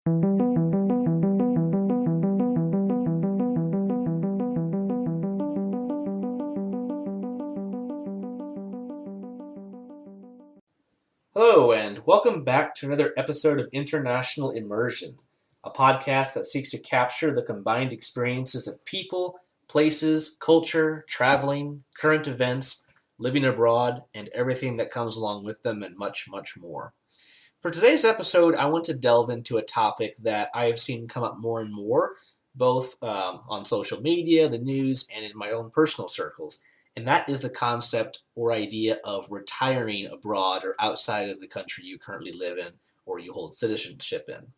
Hello, and welcome back to another episode of International Immersion, a podcast that seeks to capture the combined experiences of people, places, culture, traveling, current events, living abroad, and everything that comes along with them, and much, much more. For today's episode, I want to delve into a topic that I have seen come up more and more, both on social media, the news, and in my own personal circles. And that is the concept or idea of retiring abroad or outside of the country you currently live in or you hold citizenship in.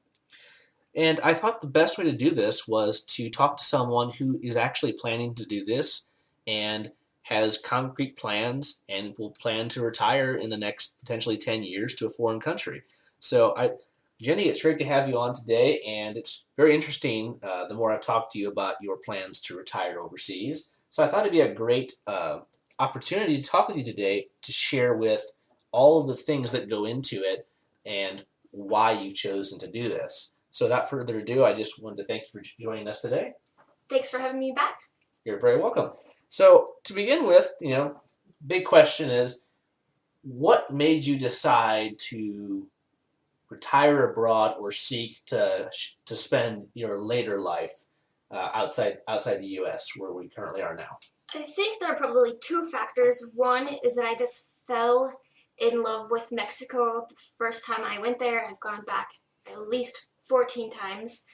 And I thought the best way to do this was to talk to someone who is actually planning to do this and has concrete plans and will plan to retire in the next potentially 10 years to a foreign country. Jenny, it's great to have you on today, and it's very interesting the more I've talked to you about your plans to retire overseas. So I thought it'd be a great opportunity to talk with you today to share with all of the things that go into it and why you've chosen to do this. So without further ado, I just wanted to thank you for joining us today. Thanks for having me back. You're very welcome. So to begin with, big question is, what made you decide to retire abroad or seek to spend your later life outside the U.S. where we currently are now? I think there are probably two factors. One is that I just fell in love with Mexico the first time I went there. I've gone back at least 14 times.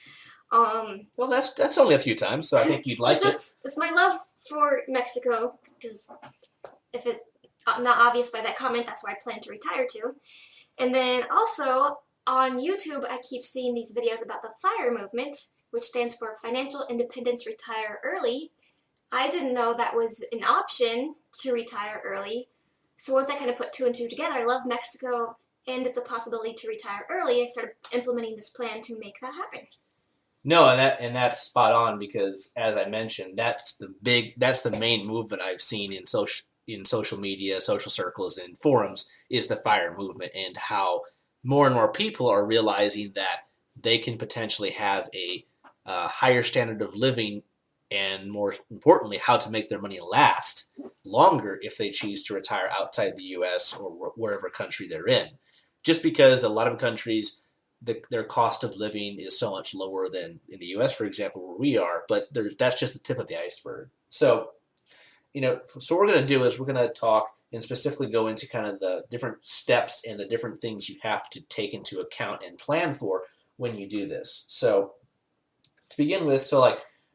Well, that's only a few times, so I think you'd like it. It's my love for Mexico, because if it's not obvious by that comment, that's where I plan to retire to. And then also on YouTube, I keep seeing these videos about the FIRE movement, which stands for Financial Independence Retire Early. I didn't know that was an option to retire early. So once I kind of put two and two together, I love Mexico and it's a possibility to retire early, I started implementing this plan to make that happen. No, and that's spot on, because as I mentioned, that's the main movement I've seen in social media, social circles, and forums, is the FIRE movement, and how more and more people are realizing that they can potentially have a higher standard of living, and more importantly, how to make their money last longer if they choose to retire outside the U.S. or wherever country they're in. Just because a lot of countries, their cost of living is so much lower than in the U.S., for example, where we are, but that's just the tip of the iceberg. So, so what we're going to do is we're going to talk and specifically go into kind of the different steps and the different things you have to take into account and plan for when you do this. So to begin with,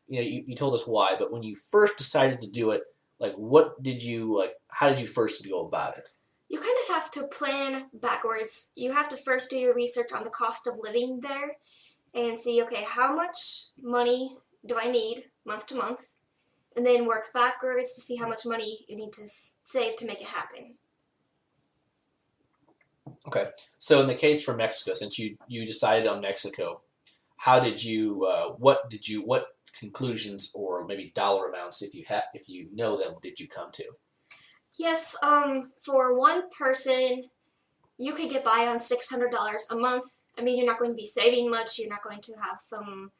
you told us why, but when you first decided to do it, how did you first go about it? You kind of have to plan backwards. You have to first do your research on the cost of living there and see, okay, how much money do I need month to month? And then work backwards to see how much money you need to save to make it happen. Okay. So in the case for Mexico, since you decided on Mexico, how did you, what conclusions or maybe dollar amounts, if you know them, did you come to? Yes, for one person, you could get by on $600 a month. I mean, you're not going to be saving much. You're not going to have some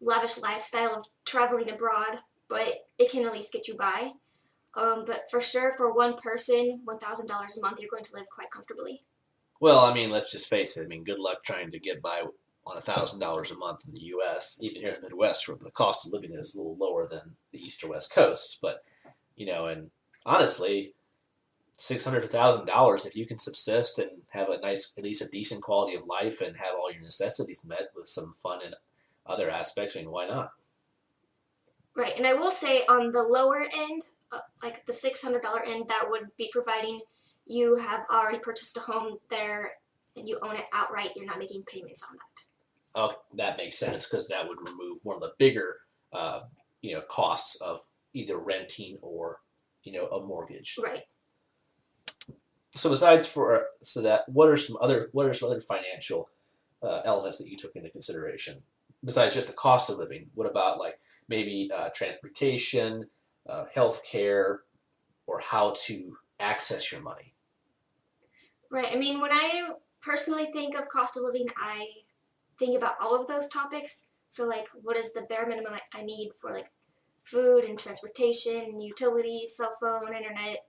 lavish lifestyle of traveling abroad, but it can at least get you by. But for sure, for one person, $1,000 a month, you're going to live quite comfortably. Well, I mean, let's just face it. I mean, good luck trying to get by on $1,000 a month in the U.S., even here in the Midwest, where the cost of living is a little lower than the East or West Coast. But, and honestly, $600 to $1,000, if you can subsist and have at least a decent quality of life and have all your necessities met with some fun and other aspects, I mean, why not? Right, and I will say on the lower end, like the $600 end, that would be providing you have already purchased a home there and you own it outright. You're not making payments on that. Oh, that makes sense, because that would remove one of the bigger, costs of either renting or, a mortgage. Right. So what are some other financial elements that you took into consideration besides just the cost of living? What about maybe transportation, healthcare, or how to access your money? Right. I mean, when I personally think of cost of living, I think about all of those topics. So like, what is the bare minimum I need for like food and transportation, utilities, cell phone, internet,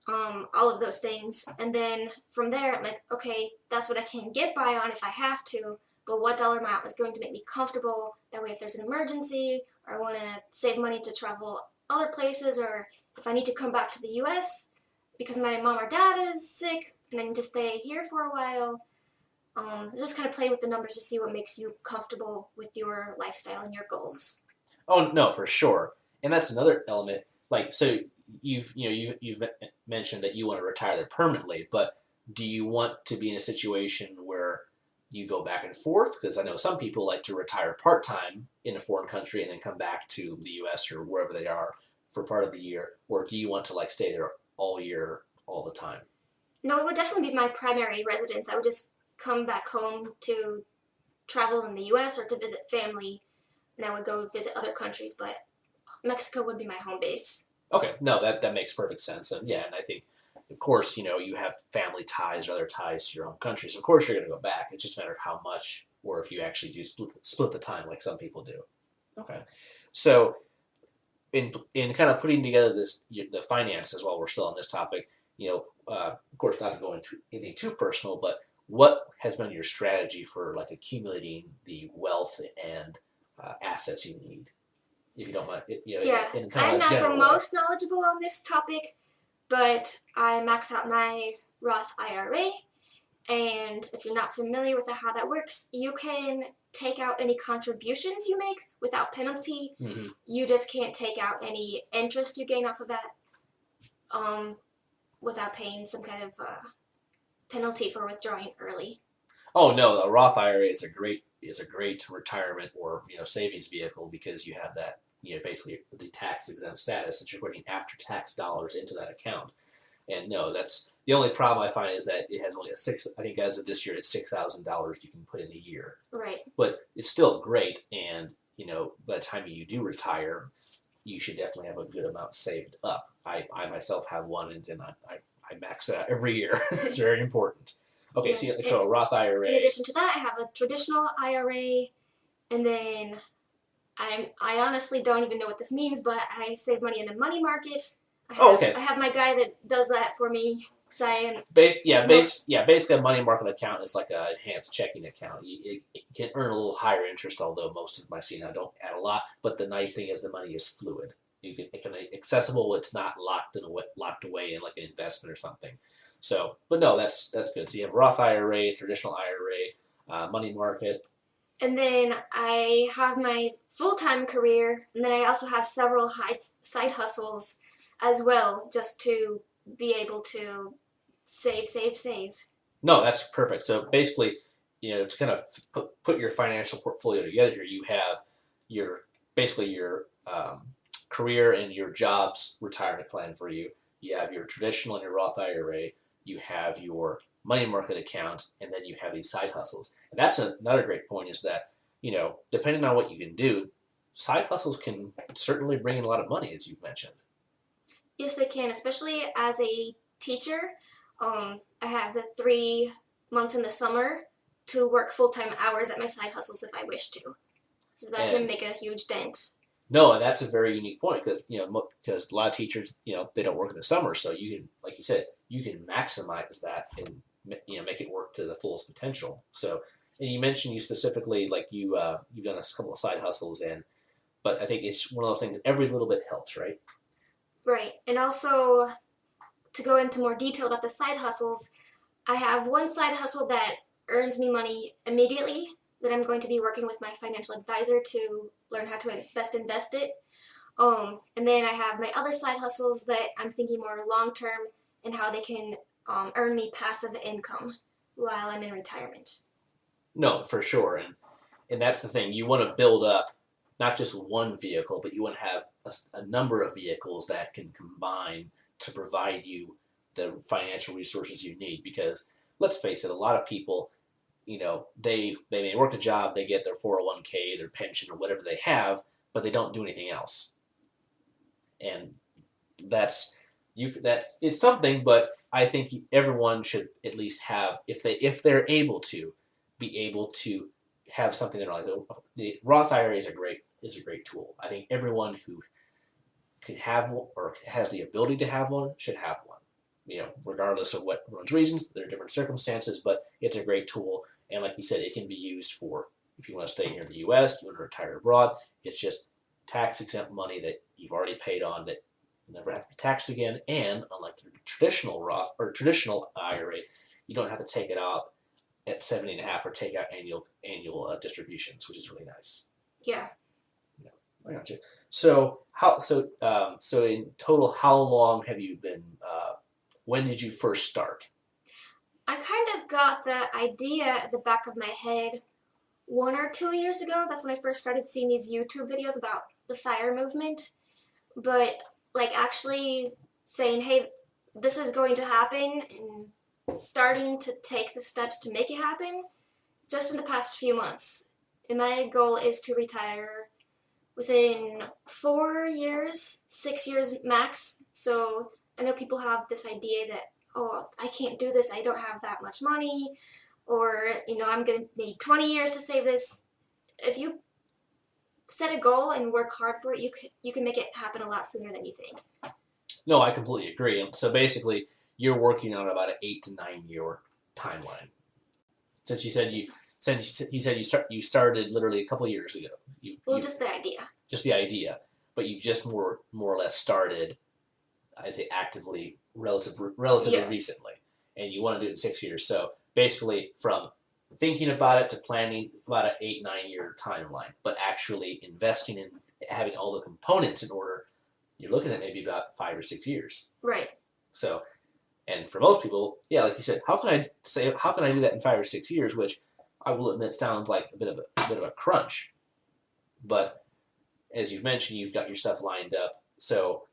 all of those things. And then from there, I'm like, okay, that's what I can get by on if I have to, but what dollar amount is going to make me comfortable? That way, if there's an emergency or I want to save money to travel other places, or if I need to come back to the US because my mom or dad is sick and I need to stay here for a while. Just kind of play with the numbers to see what makes you comfortable with your lifestyle and your goals. Oh no, for sure. And that's another element. Like, so you've mentioned that you want to retire there permanently, but do you want to be in a situation where you go back and forth? Because I know some people like to retire part time in a foreign country and then come back to the U.S. or wherever they are for part of the year, or do you want to like stay there all year, all the time? No, it would definitely be my primary residence. I would just come back home to travel in the US or to visit family, and I would go visit other countries, but Mexico would be my home base. Okay, no, that makes perfect sense, and yeah, and I think, of course, you have family ties or other ties to your own country, so of course you're going to go back. It's just a matter of how much, or if you actually do split the time like some people do. Okay, so in kind of putting together the finances while we're still on this topic, of course, not to go into anything too personal, but what has been your strategy for like accumulating the wealth and assets you need, if you don't mind, Yeah, in kind I'm of a not the general way. most knowledgeable on this topic, but I max out my Roth IRA. And if you're not familiar with how that works, you can take out any contributions you make without penalty. Mm-hmm. You just can't take out any interest you gain off of that without paying some kind of penalty for withdrawing early. Oh no, a Roth IRA is a great retirement or savings vehicle because you have that basically the tax exempt status that you're putting after tax dollars into that account. And no, that's the only problem I find is that it has only I think as of this year, it's $6,000 you can put in a year. Right. But it's still great, and by the time you do retire, you should definitely have a good amount saved up. I myself have one, and then I max it out every year. It's very important. Okay, Yeah. so a Roth IRA. In addition to that, I have a traditional IRA, and then I honestly don't even know what this means, but I save money in a money market. Okay. I have my guy that does that for me. Basically, a money market account is like an enhanced checking account. It can earn a little higher interest, although most of them I see now don't add a lot. But the nice thing is the money is fluid. It can accessible. It's not locked away in like an investment or something. So, but no, that's good. So you have Roth IRA, traditional IRA, money market. And then I have my full-time career, and then I also have several side hustles as well, just to be able to save. No, that's perfect. So basically, to kind of put your financial portfolio together here, you have your career and your job's retirement plan for you. You have your traditional and your Roth IRA. You have your money market account, and then you have these side hustles. And that's another great point is that, depending on what you can do, side hustles can certainly bring in a lot of money, as you've mentioned. Yes, they can, especially as a teacher. I have the 3 months in the summer to work full-time hours at my side hustles if I wish to. So that can make a huge dent. No, and that's a very unique point because a lot of teachers they don't work in the summer, so you can, like you said, you can maximize that and make it work to the fullest potential. So, and you mentioned you specifically like you've done a couple of side hustles, but I think it's one of those things. Every little bit helps, right? Right, and also to go into more detail about the side hustles, I have one side hustle that earns me money immediately that I'm going to be working with my financial advisor to learn how to best invest it. And then I have my other side hustles that I'm thinking more long term and how they can earn me passive income while I'm in retirement. No, for sure, and that's the thing. You want to build up not just one vehicle, but you want to have a number of vehicles that can combine to provide you the financial resources you need. Because let's face it, a lot of people, they may work a job, they get their 401k, their pension, or whatever they have, but they don't do anything else. And it's something, but I think everyone should at least have, if they're able to, be able to have something that are like the Roth IRA is a great tool. I think everyone who can have one or has the ability to have one should have one. Regardless of what one's reasons, there are different circumstances, but it's a great tool. And like you said, it can be used for if you want to stay here in the U.S., you want to retire abroad. It's just tax exempt money that you've already paid on that never have to be taxed again. And unlike the traditional Roth or traditional IRA, you don't have to take it out at 70.5 or take out annual distributions, which is really nice. Yeah. I got you. So so in total, how long have you been? When did you first start? I kind of got the idea at the back of my head 1 or 2 years ago. That's when I first started seeing these YouTube videos about the FIRE movement. But like actually saying, hey, this is going to happen, and starting to take the steps to make it happen just in the past few months. And my goal is to retire within 4 years, 6 years max. So I know people have this idea that, oh, I can't do this, I don't have that much money, or, I'm going to need 20 years to save this. If you set a goal and work hard for it, you can make it happen a lot sooner than you think. No, I completely agree. So basically, you're working on about an 8 to 9 year timeline. Since you said you started literally a couple of years ago. Just the idea. Just the idea, but you just more or less started, I'd say, actively relatively recently, and you want to do it in 6 years. So basically, from thinking about it to planning about an 8-9 year timeline, but actually investing in having all the components in order, you're looking at maybe about 5 or 6 years. Right. So, and for most people, yeah, like you said, how can I do that in 5 or 6 years? Which I will admit sounds like a bit of a crunch, but as you've mentioned, you've got your stuff lined up, so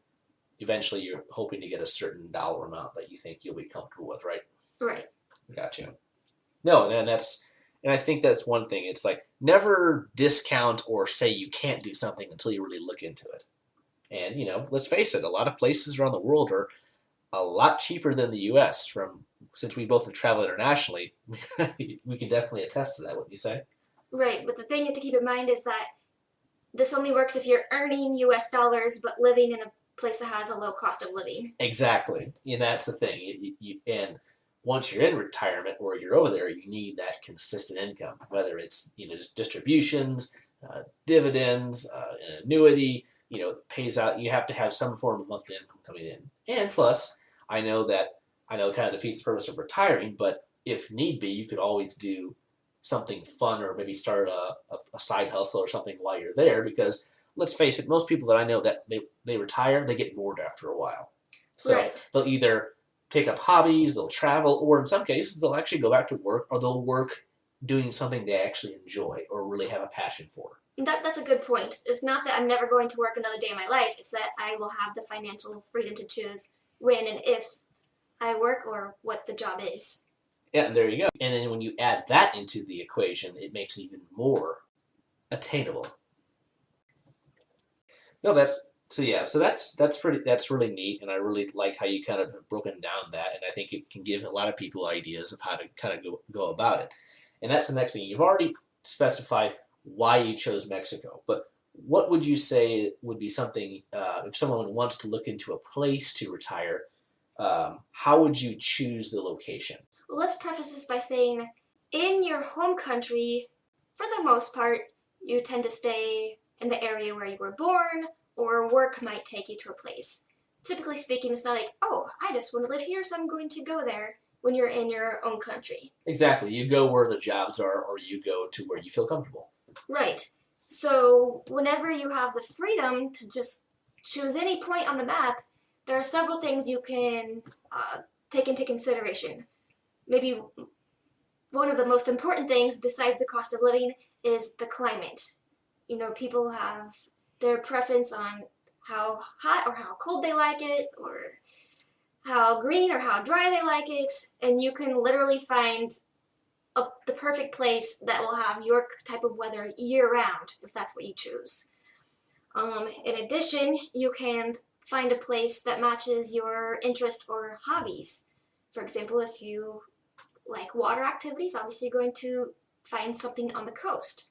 eventually you're hoping to get a certain dollar amount that you think you'll be comfortable with, right? Right. Gotcha. No, and I think that's one thing. It's like never discount or say you can't do something until you really look into it. And let's face it, a lot of places around the world are a lot cheaper than the U.S. Since we both have traveled internationally, we can definitely attest to that. What you say? Right, but the thing to keep in mind is that this only works if you're earning U.S. dollars but living in a place that has a low cost of living. Exactly, and that's the thing. And once you're in retirement or you're over there, you need that consistent income, whether it's just distributions, dividends, an annuity. Pays out. You have to have some form of monthly income coming in, and plus, I know it kind of defeats the purpose of retiring, but if need be, you could always do something fun or maybe start a side hustle or something while you're there, because let's face it, most people that I know that they retire, they get bored after a while. So right. They'll either take up hobbies, they'll travel, or in some cases they'll actually go back to work, or they'll work doing something they actually enjoy or really have a passion for. That's a good point. It's not that I'm never going to work another day in my life. It's that I will have the financial freedom to choose when and if I work or what the job is. Yeah, and there you go. And then when you add that into the equation, it makes it even more attainable. No, that's really neat, and I really like how you kind of have broken down that, and I think it can give a lot of people ideas of how to kind of go about it. And that's the next thing. You've already specified why you chose Mexico, but what would you say would be something if someone wants to look into a place to retire? How would you choose the location? Well, let's preface this by saying, in your home country, for the most part, you tend to stay in the area where you were born, or work might take you to a place. Typically speaking, it's not like, oh, I just want to live here, so I'm going to go there when you're in your own country. Exactly. You go where the jobs are, or you go to where you feel comfortable. Right. So whenever you have the freedom to just choose any point on the map, there are several things you can take into consideration. Maybe one of the most important things besides the cost of living is the climate. People have their preference on how hot or how cold they like it, or how green or how dry they like it, and you can literally find the perfect place that will have your type of weather year-round, if that's what you choose. In addition, you can find a place that matches your interest or hobbies. For example, if you like water activities, obviously you're going to find something on the coast.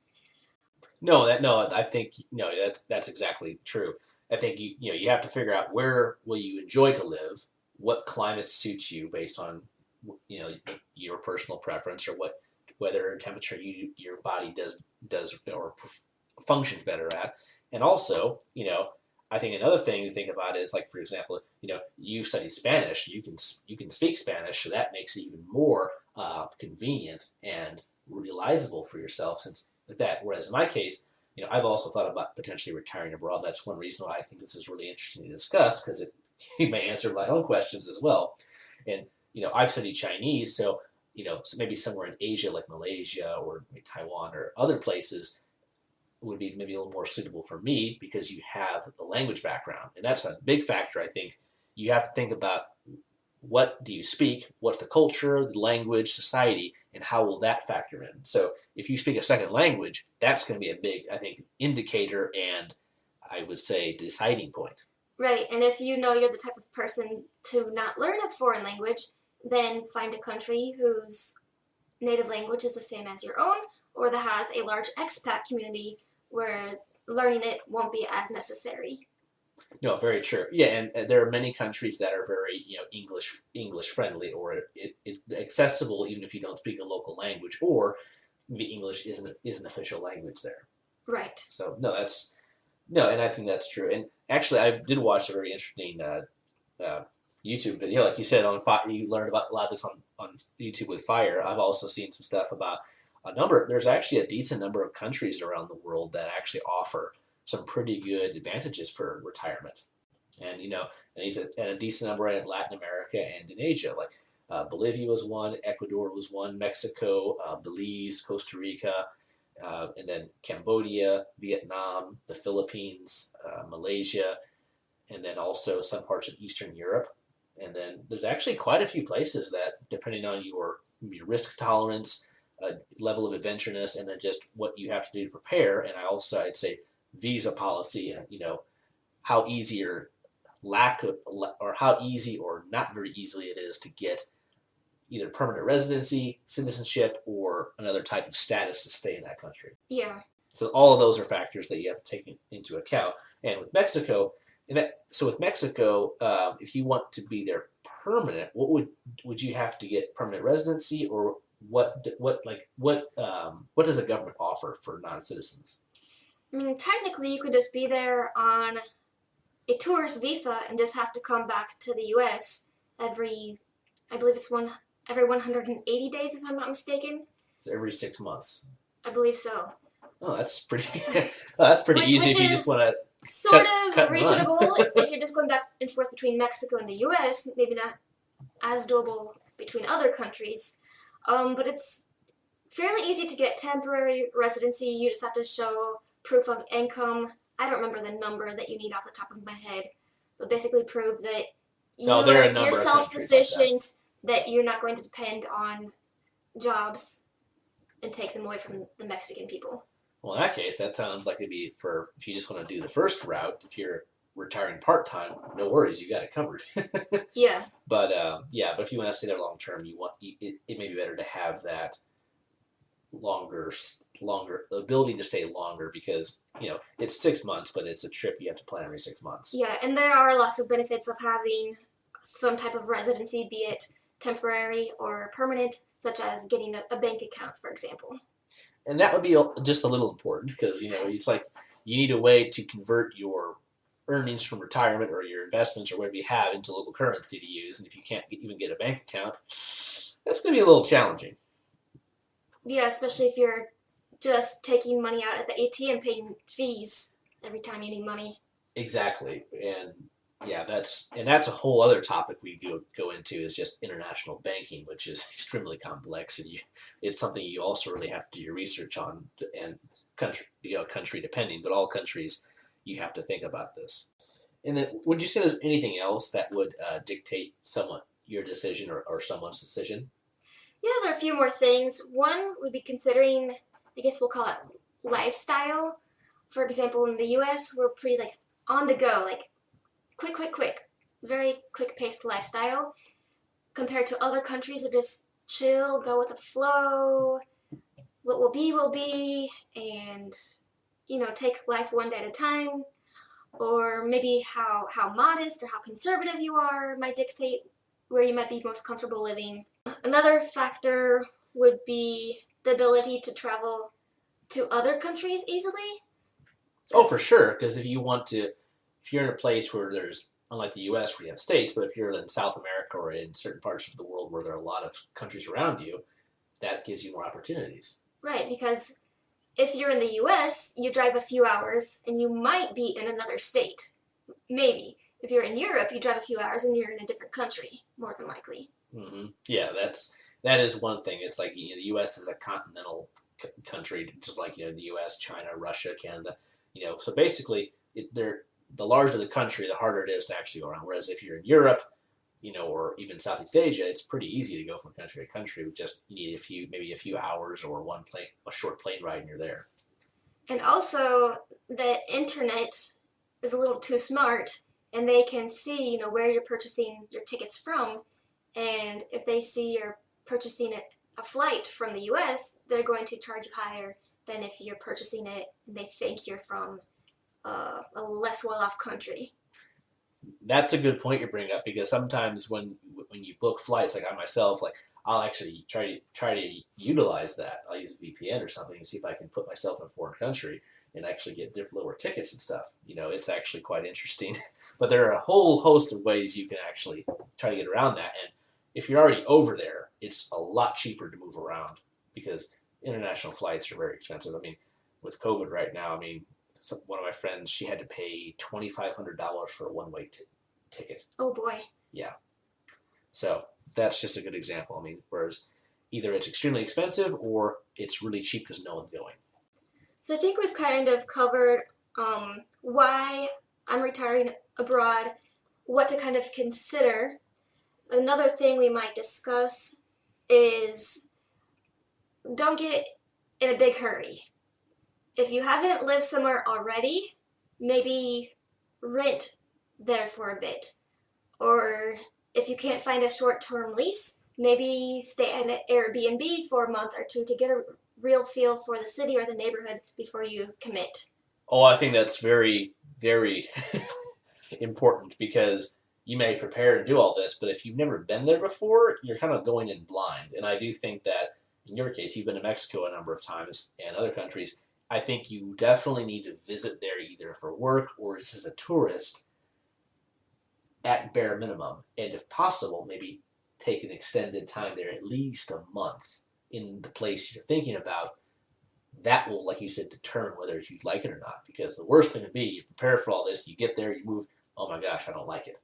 No, I think no, that's exactly true. I think you have to figure out where will you enjoy to live, what climate suits you based on you know your personal preference or what weather and temperature your body does or functions better at, and also I think another thing to think about is like for example you study Spanish, you can speak Spanish, so that makes it even more convenient and realizable for yourself since that. Whereas in my case, I've also thought about potentially retiring abroad. That's one reason why I think this is really interesting to discuss because it may answer my own questions as well. And I've studied Chinese, so maybe somewhere in Asia like Malaysia or maybe Taiwan or other places would be maybe a little more suitable for me because you have the language background, and that's a big factor. I think you have to think about what do you speak, what's the culture, the language, society, and how will that factor in. So if you speak a second language, that's going to be a big, I think, indicator and I would say deciding point. Right, and if you know you're the type of person to not learn a foreign language, then find a country whose native language is the same as your own, or that has a large expat community where learning it won't be as necessary. No, very true. Yeah, and there are many countries that are very English friendly, or it's accessible even if you don't speak a local language, or maybe English is an official language there. Right. So no, and I think that's true. And actually, I did watch a very interesting YouTube video, like you said on Fire. You learned about a lot of this on YouTube with Fire. I've also seen some stuff about a number. There's actually a decent number of countries around the world that actually offer some pretty good advantages for retirement, and and a decent number in Latin America and in Asia, like Bolivia was one, Ecuador was one, Mexico, Belize, Costa Rica, and then Cambodia, Vietnam, the Philippines, Malaysia, and then also some parts of Eastern Europe. And then there's actually quite a few places that, depending on your risk tolerance, level of adventureness, and then just what you have to do to prepare. And I'd say visa policy, and how easy or how easy or not very easily it is to get either permanent residency, citizenship, or another type of status to stay in that country. Yeah. So all of those are factors that you have to take into account. And with Mexico, if you want to be there permanent, what would you have to get permanent residency, or what does the government offer for non-citizens? I mean, technically, you could just be there on a tourist visa and just have to come back to the U.S. I believe it's every 180 days, if I'm not mistaken. So every 6 months. I believe so. Oh, that's pretty. That's pretty easy if you just want to. Sort of reasonable if you're just going back and forth between Mexico and the U.S. Maybe not as doable between other countries, but it's fairly easy to get temporary residency. You just have to show proof of income. I don't remember the number that you need off the top of my head, but basically prove that you're self-sufficient, that you're not going to depend on jobs and take them away from the Mexican people. Well, in that case, that sounds like it'd be if you just want to do the first route. If you're retiring part-time, no worries, you got it covered. Yeah. But if you want to stay there long term, it may be better to have that longer the ability to stay longer because it's 6 months, but it's a trip you have to plan every 6 months. Yeah, and there are lots of benefits of having some type of residency, be it temporary or permanent, such as getting a bank account, for example. And that would be just a little important because it's like you need a way to convert your earnings from retirement or your investments or whatever you have into local currency to use. And if you can't even get a bank account, that's going to be a little challenging. Yeah, especially if you're just taking money out at the ATM, paying fees every time you need money. Exactly, and yeah, that's a whole other topic we go into is just international banking, which is extremely complex, and it's something you also really have to do your research on, and country depending, but all countries you have to think about this. And then, would you say there's anything else that would dictate your decision or someone's decision? Yeah, there are a few more things. One would be considering, I guess we'll call it lifestyle. For example, in the U.S., we're pretty on the go, quick, very quick-paced lifestyle. Compared to other countries that just chill, go with the flow, what will be, and take life one day at a time, or maybe how modest or how conservative you are might dictate where you might be most comfortable living. Another factor would be the ability to travel to other countries easily. Oh, for sure. Because if you're in a place where there's, unlike the U.S. where you have states, but if you're in South America or in certain parts of the world where there are a lot of countries around you, that gives you more opportunities. Right, because if you're in the U.S., you drive a few hours and you might be in another state. Maybe. If you're in Europe, you drive a few hours and you're in a different country, more than likely. Mm-hmm. Yeah, that is one thing. It's like, the U.S. is a continental country, just like, the U.S., China, Russia, Canada. So basically, the larger the country, the harder it is to actually go around. Whereas if you're in Europe, or even Southeast Asia, it's pretty easy to go from country to country. You need maybe a few hours or a short plane ride, and you're there. And also, the internet is a little too smart, and they can see, where you're purchasing your tickets from. And if they see you're purchasing a flight from the U.S., they're going to charge you higher than if you're purchasing it and they think you're from a less well-off country. That's a good point you bring up, because sometimes when you book flights, like I myself, like I'll actually try to utilize that. I'll use a VPN or something and see if I can put myself in a foreign country and actually get different lower tickets and stuff. It's actually quite interesting. But there are a whole host of ways you can actually try to get around that. And if you're already over there, it's a lot cheaper to move around, because international flights are very expensive. I mean, with COVID right now, one of my friends, she had to pay $2,500 for a one-way ticket. Oh boy. Yeah. So that's just a good example. Whereas either it's extremely expensive or it's really cheap because no one's going. So I think we've kind of covered why I'm retiring abroad, what to kind of consider. Another thing we might discuss is don't get in a big hurry. If you haven't lived somewhere already, maybe rent there for a bit. Or if you can't find a short-term lease, maybe stay at an Airbnb for a month or two to get a real feel for the city or the neighborhood before you commit. Oh, I think that's very, very important, because you may prepare and do all this, but if you've never been there before, you're kind of going in blind. And I do think that in your case, you've been to Mexico a number of times and other countries. I think you definitely need to visit there either for work or just as a tourist at bare minimum. And if possible, maybe take an extended time there, at least a month in the place you're thinking about. That will, like you said, determine whether you like it or not. Because the worst thing would be, you prepare for all this, you get there, you move, oh my gosh, I don't like it.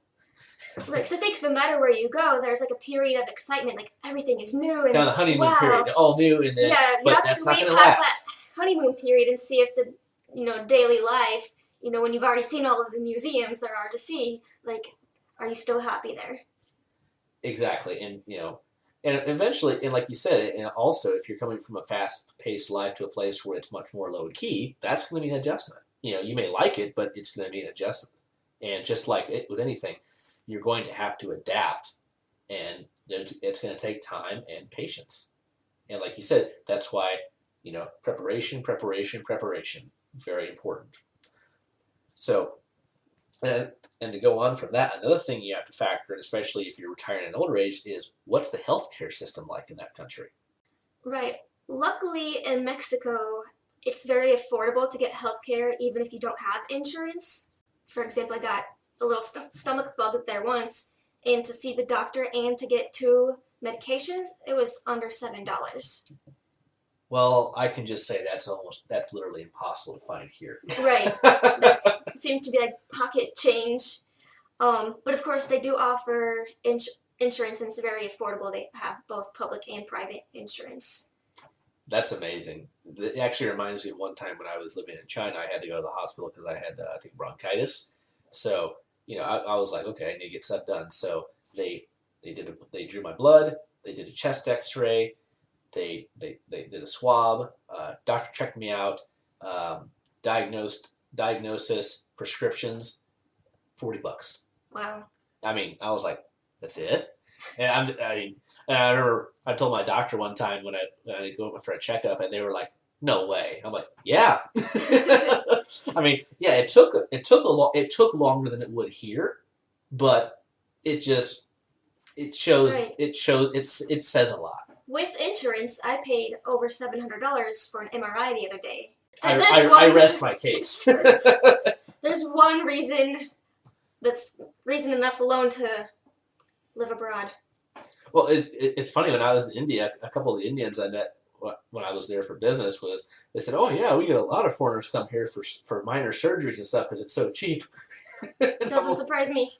Right, because I think no matter where you go, there's like a period of excitement, like everything is new and kind of honeymoon wow. period, all new, and then you but have that's to not wait going to past last. that honeymoon period and see if the daily life, when you've already seen all of the museums there are to see, like, are you still happy there? Exactly, and and eventually, and like you said, and also if you're coming from a fast-paced life to a place where it's much more low-key, that's going to be an adjustment. You may like it, but it's going to be an adjustment. And just like with anything, you're going to have to adapt, and it's going to take time and patience. And like you said, that's why preparation, very important. So, and to go on from that, another thing you have to factor in, especially if you're retiring at an older age, is what's the healthcare system like in that country? Right. Luckily, in Mexico, it's very affordable to get healthcare even if you don't have insurance. For example, I got a little stomach bug there once, and to see the doctor and to get 2 medications, it was under $7. Well, I can just say that's literally impossible to find here. Right. That seems to be like pocket change. But of course, they do offer insurance, and it's very affordable. They have both public and private insurance. That's amazing. It actually reminds me of one time when I was living in China. I had to go to the hospital because I had, I think, bronchitis. So, I was like, okay, I need to get stuff done. So they drew my blood. They did a chest X-ray. They did a swab. Doctor checked me out. Diagnosis, prescriptions, $40. Wow. I was like, that's it? And I remember I told my doctor one time when I go for a checkup, and they were like, "No way." I'm like, "Yeah." I mean, yeah, it took longer than it would here, but it just Right. it says a lot. With insurance, I paid over $700 for an MRI the other day. I rest my case. There's one reason that's reason enough alone to live abroad. Well, it's funny, when I was in India, a couple of the Indians I met when I was there for business they said, "Oh yeah, we get a lot of foreigners come here for minor surgeries and stuff because it's so cheap." Doesn't surprise me.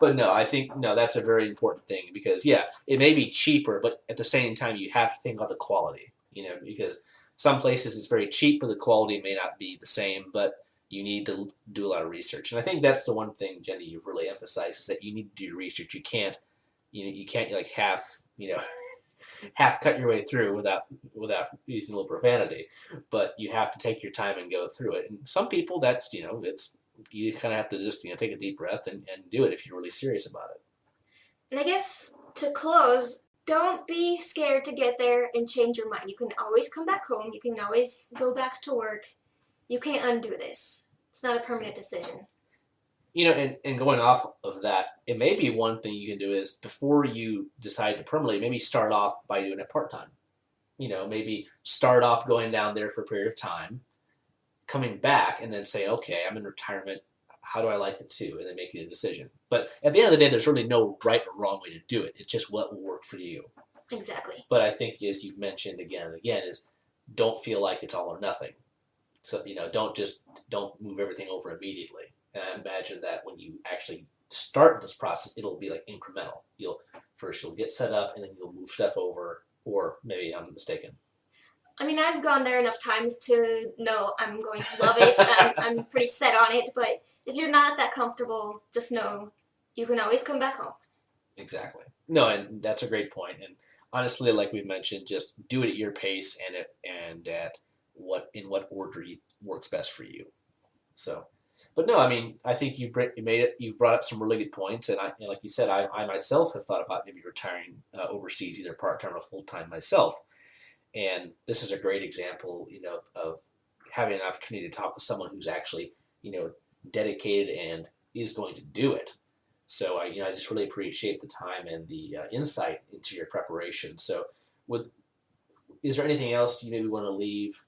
But no, I think no, that's a very important thing, because yeah, it may be cheaper, but at the same time you have to think about the quality. Because some places it's very cheap, but the quality may not be the same. But you need to do a lot of research, and I think that's the one thing, Jenny, you've really emphasized, is that you need to do research. You can't like half cut your way through without using a little profanity, but you have to take your time and go through it. And some people, that's it's you kind of have to just take a deep breath and do it if you're really serious about it. And I guess to close, don't be scared to get there and change your mind. You can always come back home. You can always go back to work. You can't undo this. It's not a permanent decision. And going off of that, it may be one thing you can do is, before you decide to permanently, maybe start off by doing it part-time. Maybe start off going down there for a period of time, coming back, and then say, okay, I'm in retirement. How do I like the two? And then making a decision. But at the end of the day, there's really no right or wrong way to do it. It's just what will work for you. Exactly. But I think, as you've mentioned again and again, is don't feel like it's all or nothing. So, don't move everything over immediately. And I imagine that when you actually start this process, it'll be like incremental. You'll get set up, and then you'll move stuff over, or maybe I'm mistaken. I mean, I've gone there enough times to know I'm going to love it. I'm pretty set on it, but if you're not that comfortable, just know you can always come back home. Exactly. No, and that's a great point. And honestly, like we mentioned, just do it at your pace, and at in what order works best for you. So. But no, I mean, I think you've brought up some really good points, and like you said, I myself have thought about maybe retiring overseas, either part-time or full-time myself. And this is a great example, of having an opportunity to talk with someone who's actually, dedicated and is going to do it. So I just really appreciate the time and the insight into your preparation. So, is there anything else you maybe want to leave?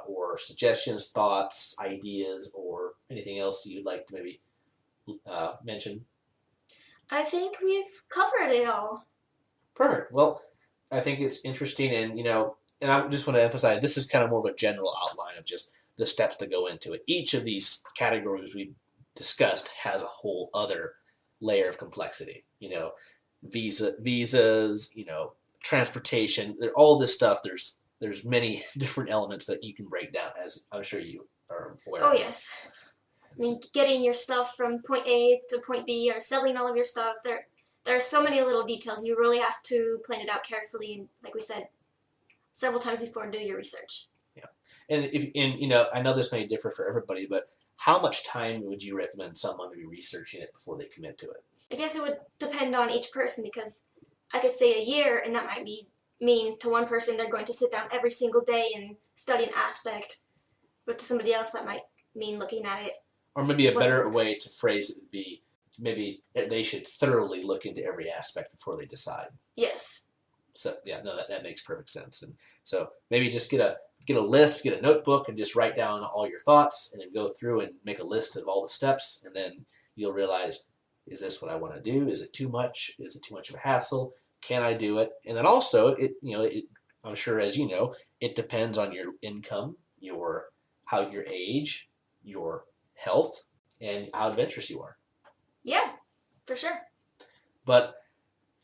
Or suggestions, thoughts, ideas, or anything else you'd like to maybe mention? I think we've covered it all. Perfect. Well, I think it's interesting, and I just want to emphasize, this is kind of more of a general outline of just the steps that go into it. Each of these categories we discussed has a whole other layer of complexity. Visas, transportation, all this stuff. There's many different elements that you can break down, as I'm sure you are aware of. Oh, yes. I mean, getting your stuff from point A to point B, or selling all of your stuff, there are so many little details. You really have to plan it out carefully, and like we said several times before, do your research. Yeah. And I know this may differ for everybody, but how much time would you recommend someone to be researching it before they commit to it? I guess it would depend on each person, because I could say a year, and that might mean to one person they're going to sit down every single day and study an aspect, but to somebody else that might mean looking at it. Or maybe a better way to phrase it would be, maybe they should thoroughly look into every aspect before they decide. Yes. So yeah, no, that makes perfect sense. And so maybe just get a list, get a notebook, and just write down all your thoughts, and then go through and make a list of all the steps, and then you'll realize, is this what I want to do? Is it too much? Is it too much of a hassle? Can I do it? And then also, I'm sure, as you know, it depends on your income, your age, your health, and how adventurous you are. Yeah, for sure. But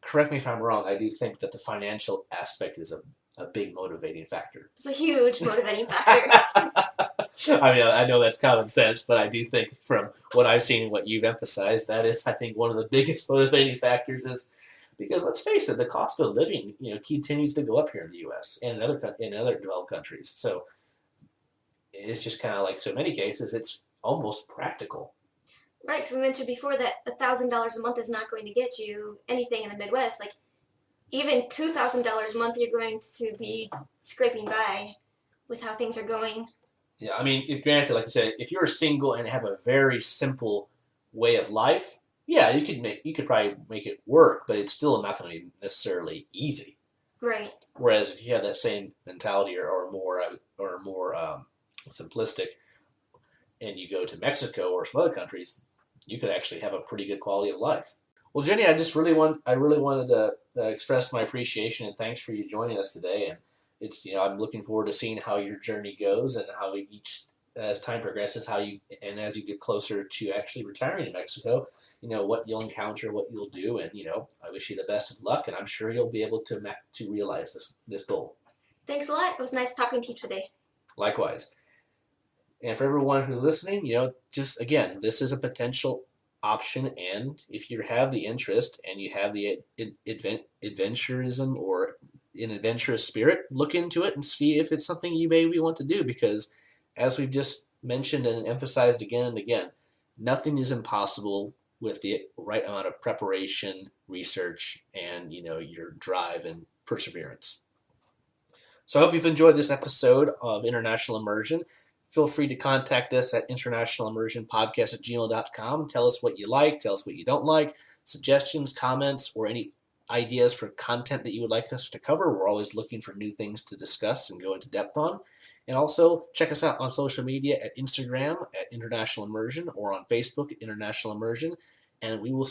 correct me if I'm wrong, I do think that the financial aspect is a big motivating factor. It's a huge motivating factor. I mean, I know that's common sense, but I do think, from what I've seen and what you've emphasized, that is, I think, one of the biggest motivating factors, is because, let's face it, the cost of living, continues to go up here in the U.S. and in other developed countries. So it's just kind of like, so many cases, it's almost practical. Right, because we mentioned before that $1,000 a month is not going to get you anything in the Midwest. Like, even $2,000 a month, you're going to be scraping by with how things are going. Yeah, I mean, granted, like I said, if you're single and have a very simple way of life, yeah, you could probably make it work, but it's still not going to be necessarily easy. Right. Whereas if you have that same mentality or more simplistic, and you go to Mexico or some other countries, you could actually have a pretty good quality of life. Well, Jenny, I really wanted to express my appreciation and thanks for you joining us today. And it's, I'm looking forward to seeing how your journey goes and how as time progresses, and as you get closer to actually retiring in Mexico, what you'll encounter, what you'll do, and I wish you the best of luck, and I'm sure you'll be able to realize this goal. Thanks a lot. It was nice talking to you today. Likewise. And for everyone who's listening, just again, this is a potential option. And if you have the interest and you have the adventurism or an adventurous spirit, look into it and see if it's something you maybe want to do. Because as we've just mentioned and emphasized again and again, nothing is impossible with the right amount of preparation, research, and your drive and perseverance. So I hope you've enjoyed this episode of International Immersion. Feel free to contact us at internationalimmersionpodcast@gmail.com. Tell us what you like, tell us what you don't like, suggestions, comments, or any ideas for content that you would like us to cover. We're always looking for new things to discuss and go into depth on. And also check us out on social media at Instagram at International Immersion or on Facebook at International Immersion. And we will